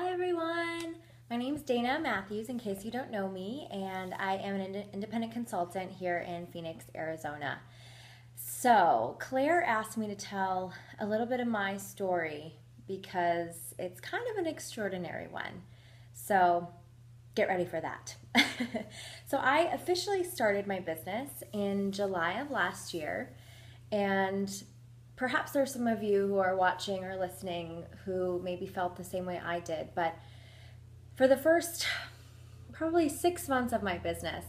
Hi everyone, my name is Dana Matthews in case you don't know me, and I am an independent consultant here in Phoenix, Arizona. So Claire asked me to tell a little bit of my story because it's kind of an extraordinary one. So get ready for that. So I officially started my business in July of last year, and perhaps there's some of you who are watching or listening who maybe felt the same way I did, but for the first probably 6 months of my business,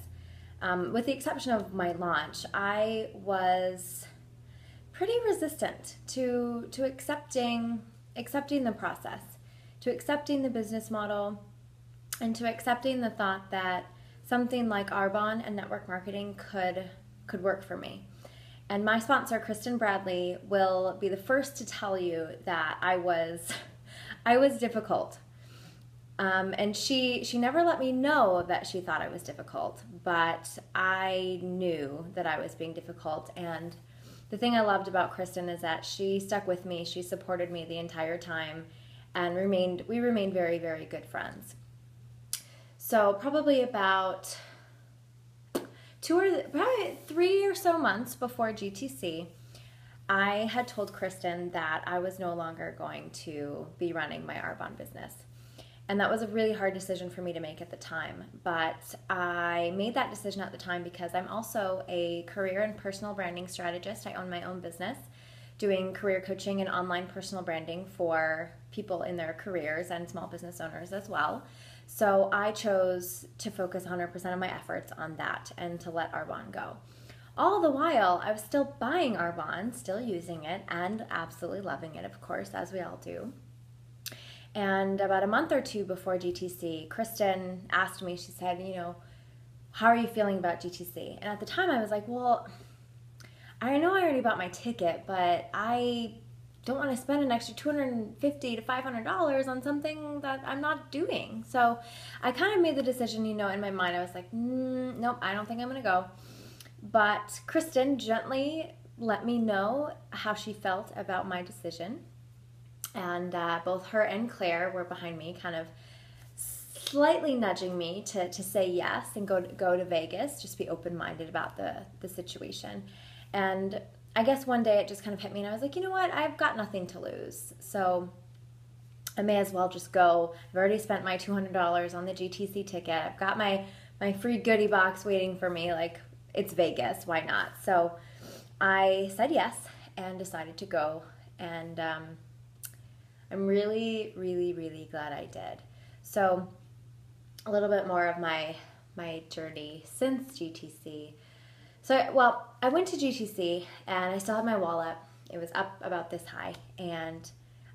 with the exception of my launch, I was pretty resistant to accepting the process, to accepting the business model, and to accepting the thought that something like Arbonne and network marketing could work for me. And my sponsor, Kristen Bradley, will be the first to tell you that I was difficult. And she never let me know that she thought I was difficult, but I knew that I was being difficult. And the thing I loved about Kristen is that she stuck with me, she supported me the entire time, and we remained very, very good friends. So probably about probably 3 or so months before GTC, I had told Kristen that I was no longer going to be running my Arbonne business. And that was a really hard decision for me to make at the time. But I made that decision at the time because I'm also a career and personal branding strategist. I own my own business doing career coaching and online personal branding for people in their careers and small business owners as well. So I chose to focus 100% of my efforts on that and to let Arbonne go. All the while, I was still buying Arbonne, still using it, and absolutely loving it, of course, as we all do. And about a month or two before GTC, Kristen asked me, she said, how are you feeling about GTC? And at the time I was like, well, I know I already bought my ticket, but I don't want to spend an extra $250 to $500 on something that I'm not doing. So I kind of made the decision, in my mind. I was like, nope, I don't think I'm going to go. But Kristen gently let me know how she felt about my decision. And both her and Claire were behind me, kind of slightly nudging me to say yes and go to Vegas, just be open-minded about the situation. And I guess one day it just kind of hit me, and I was like, you know what, I've got nothing to lose, so I may as well just go. I've already spent my $200 on the GTC ticket. I've got my free goodie box waiting for me, like, it's Vegas, why not? So I said yes and decided to go, and I'm really, really, really glad I did. So a little bit more of my journey since GTC. So, I went to GTC and I still had my wallet. It was up about this high, and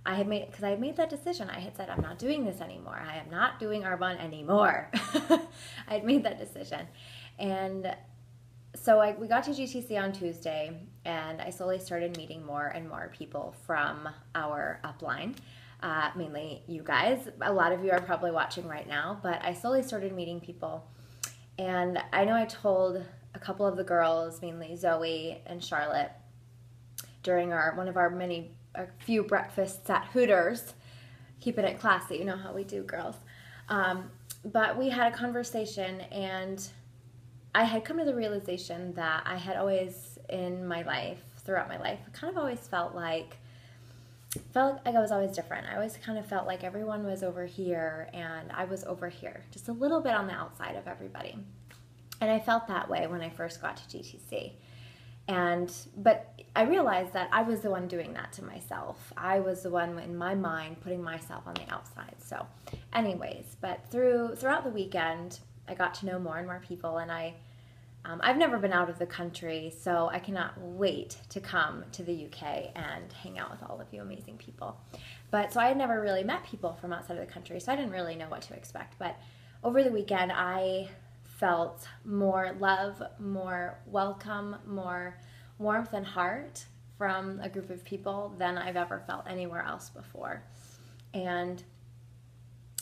I had made that decision. I had said, I'm not doing this anymore. I am not doing Arbonne anymore. I had made that decision. And so we got to GTC on Tuesday, and I slowly started meeting more and more people from our upline, mainly you guys. A lot of you are probably watching right now, but I slowly started meeting people. And I know I told a couple of the girls, mainly Zoe and Charlotte, during a few breakfasts at Hooters, keeping it classy, you know how we do, girls. But we had a conversation, and I had come to the realization that I had always throughout my life, kind of always felt like I was always different. I always kind of felt like everyone was over here and I was over here, just a little bit on the outside of everybody. And I felt that way when I first got to GTC. But I realized that I was the one doing that to myself. I was the one in my mind putting myself on the outside. So anyways, but throughout the weekend, I got to know more and more people, and I've never been out of the country, so I cannot wait to come to the UK and hang out with all of you amazing people. But so I had never really met people from outside of the country, so I didn't really know what to expect. But over the weekend, I felt more love, more welcome, more warmth and heart from a group of people than I've ever felt anywhere else before. And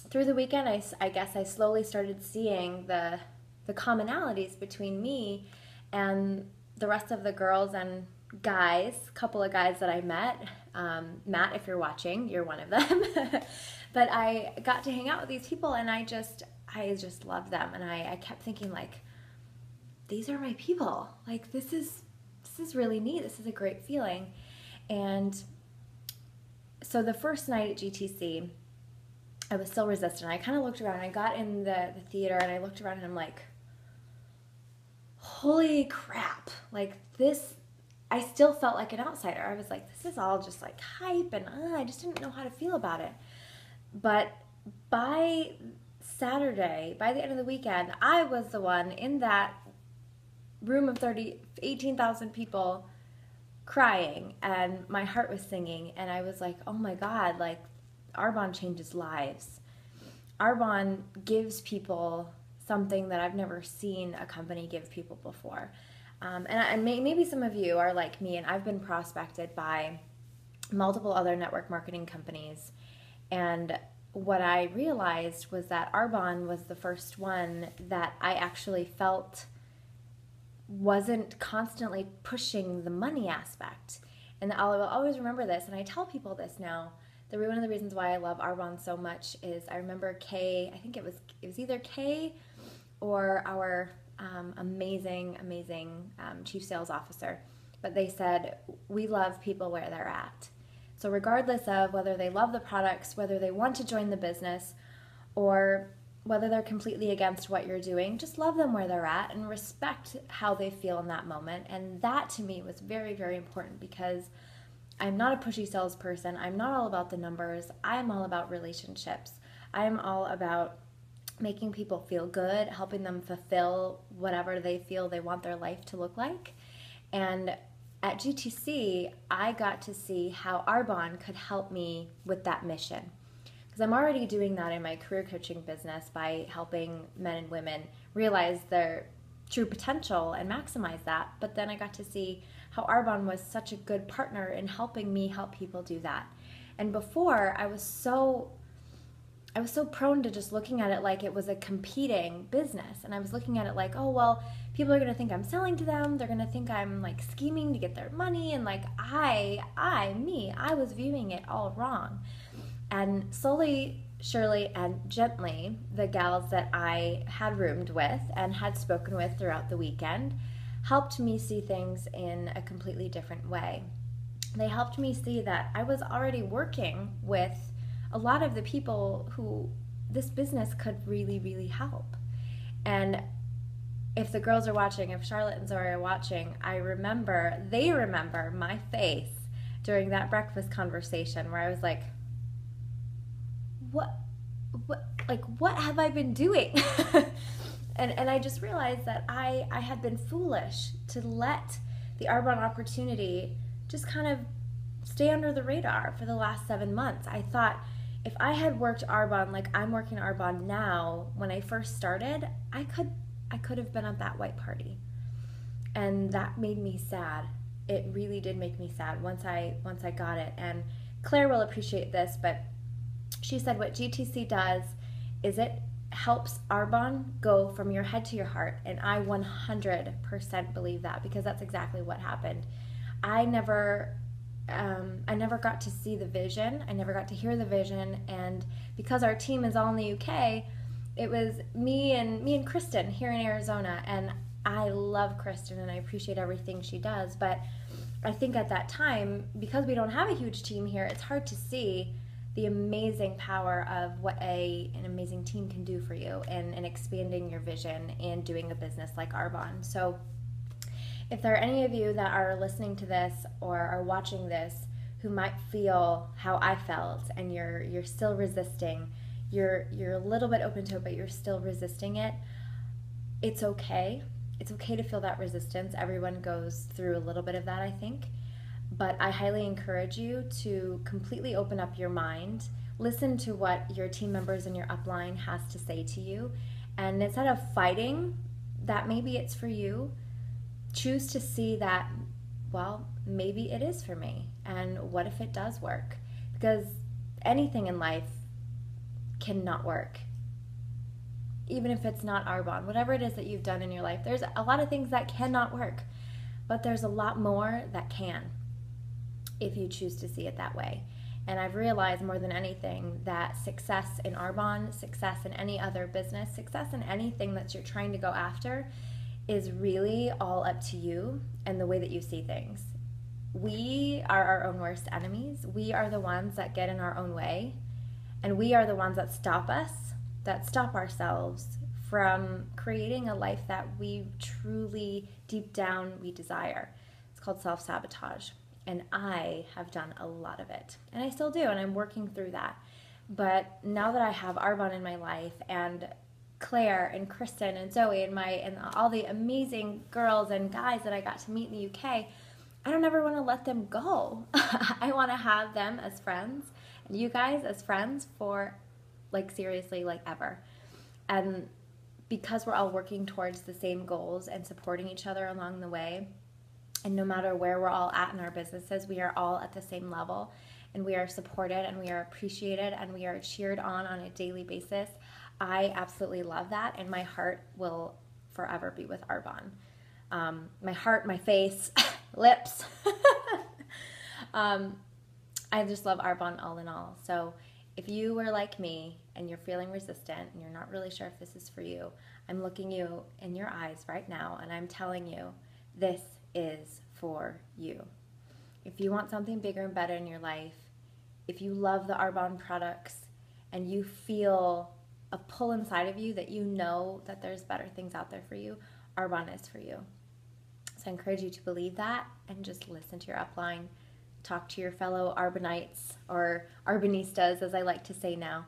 through the weekend, I guess I slowly started seeing the commonalities between me and the rest of the girls and guys, couple of guys that I met Matt, if you're watching, you're one of them. But I got to hang out with these people, and I just loved them. And I kept thinking, like, these are my people. Like, this is really neat. This is a great feeling. And so the first night at GTC, I was still resistant. I kind of looked around. I got in the theater, and I looked around, and I'm like, holy crap. Like, this, I still felt like an outsider. I was like, this is all just like hype, and I just didn't know how to feel about it. But by Saturday, by the end of the weekend, I was the one in that room of 18,000 people crying, and my heart was singing, and I was like, oh my God, like, Arbonne changes lives. Arbonne gives people something that I've never seen a company give people before. And maybe some of you are like me, and I've been prospected by multiple other network marketing companies. And what I realized was that Arbonne was the first one that I actually felt wasn't constantly pushing the money aspect. And I will always remember this, and I tell people this now. One of the reasons why I love Arbonne so much is I remember Kay, I think it was either Kay or our amazing chief sales officer, but they said, we love people where they're at. So regardless of whether they love the products, whether they want to join the business, or whether they're completely against what you're doing, just love them where they're at and respect how they feel in that moment. And that to me was very, very important, because I'm not a pushy salesperson. I'm not all about the numbers. I'm all about relationships. I'm all about making people feel good, helping them fulfill whatever they feel they want their life to look like. And at GTC, I got to see how Arbonne could help me with that mission. Because I'm already doing that in my career coaching business by helping men and women realize their true potential and maximize that. But then I got to see how Arbonne was such a good partner in helping me help people do that. And before, I was so prone to just looking at it like it was a competing business. And I was looking at it like, oh, well, people are going to think I'm selling to them. They're going to think I'm like scheming to get their money. And like I was viewing it all wrong. And slowly, surely, and gently, the gals that I had roomed with and had spoken with throughout the weekend helped me see things in a completely different way. They helped me see that I was already working with a lot of the people who this business could really, really help. And if the girls are watching, if Charlotte and Zoe are watching, they remember my face during that breakfast conversation where I was like, what have I been doing? And I just realized that I had been foolish to let the Arbonne opportunity just kind of stay under the radar for the last 7 months. I thought if I had worked Arbonne like I'm working Arbonne now, when I first started, I could have been at that white party. And that made me sad. It really did make me sad once I got it. And Claire will appreciate this, but she said what GTC does is it helps Arbonne go from your head to your heart. And I 100% believe that, because that's exactly what happened. I never got to see the vision. I never got to hear the vision. And because our team is all in the UK, it was me and Kristen here in Arizona. And I love Kristen and I appreciate everything she does. But I think at that time, because we don't have a huge team here, it's hard to see the amazing power of what an amazing team can do for you and expanding your vision and doing a business like Arbonne. So if there are any of you that are listening to this or are watching this who might feel how I felt, and you're still resisting, you're a little bit open to it, but you're still resisting it, it's okay. It's okay to feel that resistance. Everyone goes through a little bit of that, I think. But I highly encourage you to completely open up your mind, listen to what your team members in your upline has to say to you, and instead of fighting that maybe it's for you, choose to see that, well, maybe it is for me, and what if it does work? Because anything in life cannot work. Even if it's not Arbonne, whatever it is that you've done in your life, there's a lot of things that cannot work, but there's a lot more that can. if you choose to see it that way. And I've realized more than anything that success in Arbonne, success in any other business, success in anything that you're trying to go after is really all up to you and the way that you see things. We are our own worst enemies. We are the ones that get in our own way, and we are the ones that stop us, that stop ourselves from creating a life that we truly, deep down, we desire. It's called self-sabotage. And I have done a lot of it. And I still do, and I'm working through that. But now that I have Arbonne in my life, and Claire and Kristen and Zoe and all the amazing girls and guys that I got to meet in the UK, I don't ever want to let them go. I want to have them as friends, and you guys as friends for, like, seriously, like, ever. And because we're all working towards the same goals and supporting each other along the way, and no matter where we're all at in our businesses, we are all at the same level, and we are supported, and we are appreciated, and we are cheered on a daily basis. I absolutely love that, and my heart will forever be with Arbonne. My heart, my face, lips. I just love Arbonne all in all. So if you were like me and you're feeling resistant and you're not really sure if this is for you, I'm looking you in your eyes right now, and I'm telling you, this is for you. If you want something bigger and better in your life, if you love the Arbonne products and you feel a pull inside of you that you know that there's better things out there for you, Arbonne is for you. So I encourage you to believe that and just listen to your upline, talk to your fellow Arbonnites, or Arbonistas as I like to say now,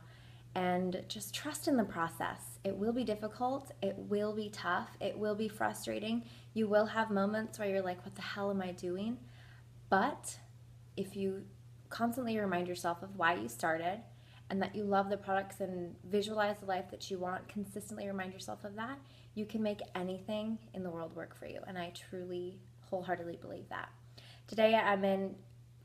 and just trust in the process. It will be difficult, it will be tough, it will be frustrating. You will have moments where you're like, what the hell am I doing? But if you constantly remind yourself of why you started and that you love the products and visualize the life that you want, consistently remind yourself of that, you can make anything in the world work for you. And I truly, wholeheartedly believe that. Today I'm in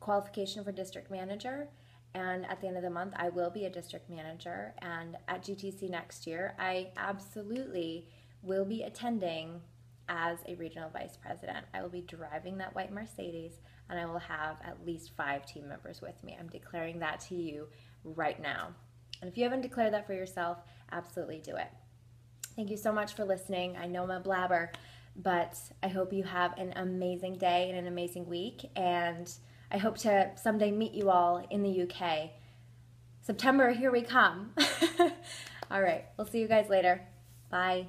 qualification for district manager, and at the end of the month I will be a district manager, and at GTC next year I absolutely will be attending as a regional vice president. I will be driving that white Mercedes, and I will have at least 5 team members with me. I'm declaring that to you right now. And if you haven't declared that for yourself, absolutely do it. Thank you so much for listening. I know I'm a blabber, but I hope you have an amazing day and an amazing week, and I hope to someday meet you all in the UK. September, here we come. All right, we'll see you guys later. Bye.